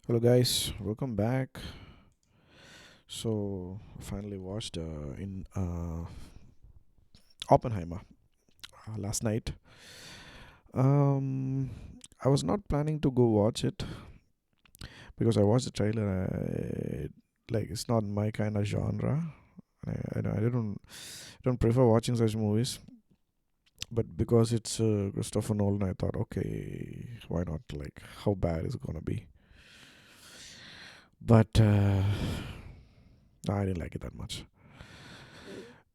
Hello, guys. Welcome back. So, I finally watched in Oppenheimer last night. Um, I was not planning to go watch it because I watched the trailer. Like it's not my kind of genre. I don't prefer watching such movies. But because it's Christopher Nolan, I thought, okay, why not? Like, how bad is it gonna be? But I didn't like it that much.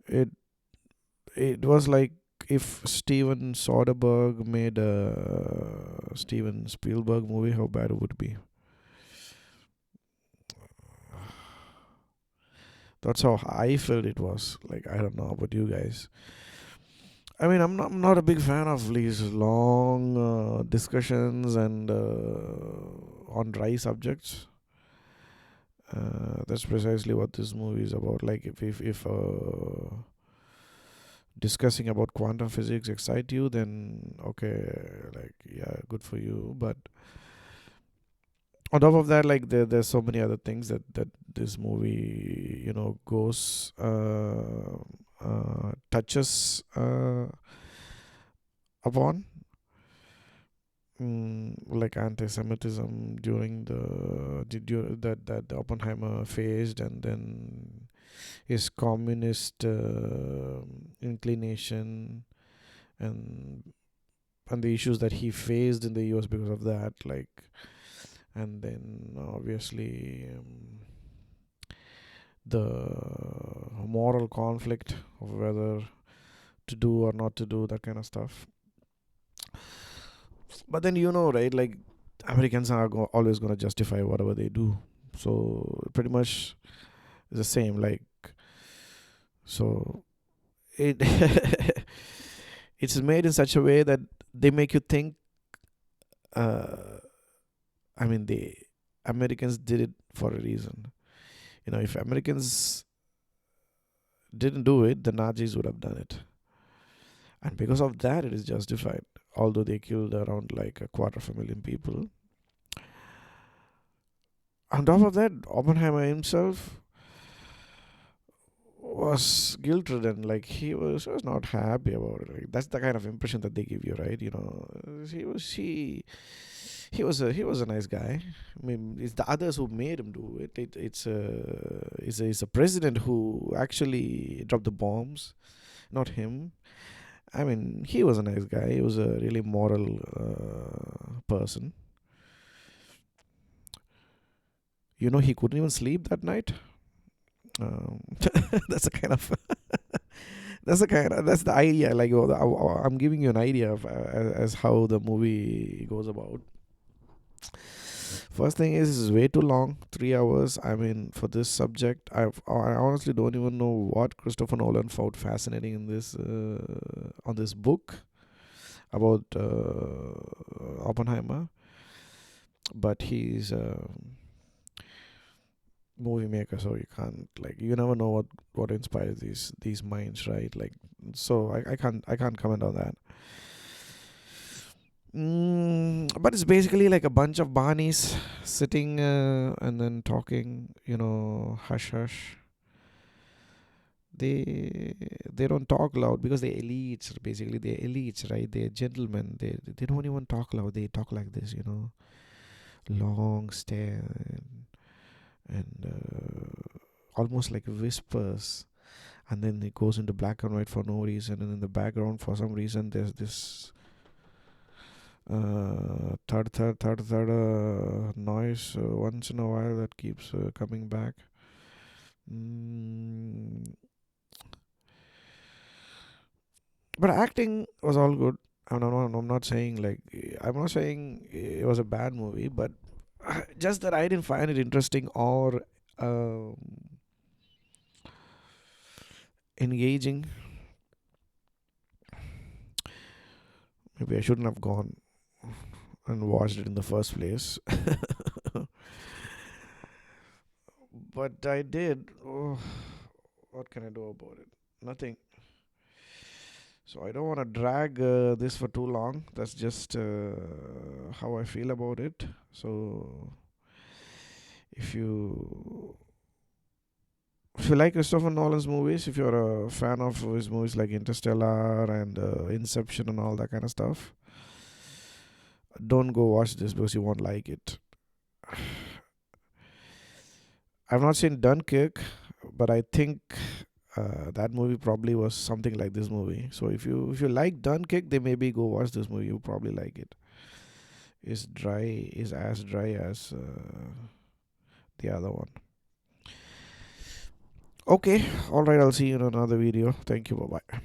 It it was like if Steven Soderbergh made a Steven Spielberg movie, how bad it would be. That's how I felt it was. Like I don't know about you guys. I mean, I'm not a big fan of these long discussions and on dry subjects. That's precisely what this movie is about. Like if discussing about quantum physics excite you, then okay, like yeah, good for you. But on top of that, like there's so many other things that this movie goes touches upon, like anti-Semitism during that the Oppenheimer faced, and then his communist inclination, and and the issues that he faced in the US because of that, like, and then obviously the moral conflict of whether to do or not to do that kind of stuff. But then right, like Americans are always going to justify whatever they do, so pretty much it's the same. Like, so it it's made in such a way that they make you think. uh, I mean, the Americans did it for a reason. If Americans didn't do it, the Nazis would have done it. And because of that, it is justified. Although they killed around like a quarter of a million people. On top of that, Oppenheimer himself was guilt ridden. Like he was not happy about it. Like, that's the kind of impression that they give you, right? He was a nice guy. I mean, it's the others who made him do it. It's a president who actually dropped the bombs, not him. I mean, he was a nice guy. He was a really moral person. He couldn't even sleep that night. That's a kind of that's the idea. Like, I'm giving you an idea of as how the movie goes about. First thing is way too long, 3 hours. I mean, for this subject, I honestly don't even know what Christopher Nolan found fascinating in this on this book about Oppenheimer. But he's a movie maker, so you never know what inspires these minds, right? Like, so I can't comment on that. But it's basically like a bunch of Barneys sitting and then talking, hush hush. They don't talk loud because they're elites. Basically, they're elites, right? They're gentlemen. They don't even talk loud. They talk like this, long stare, and almost like whispers. And then it goes into black and white for no reason, and in the background, for some reason, there's this third noise once in a while that keeps coming back. mm, but acting was all good. I'm not saying like, I'm not saying it was a bad movie, but just that I didn't find it interesting or engaging. Maybe I shouldn't have gone and watched it in the first place. But I did. Oh, what can I do about it? Nothing. So I don't want to drag this for too long. That's just how I feel about it. So If you like Christopher Nolan's movies, if you're a fan of his movies like Interstellar and Inception and all that kind of stuff, don't go watch this because you won't like it. I've not seen Dunkirk, but I think that movie probably was something like this movie. So if you like Dunkirk, then maybe go watch this movie. You probably like it. It's dry, is as dry as the other one. Okay, all right. I'll see you in another video. Thank you. Bye bye.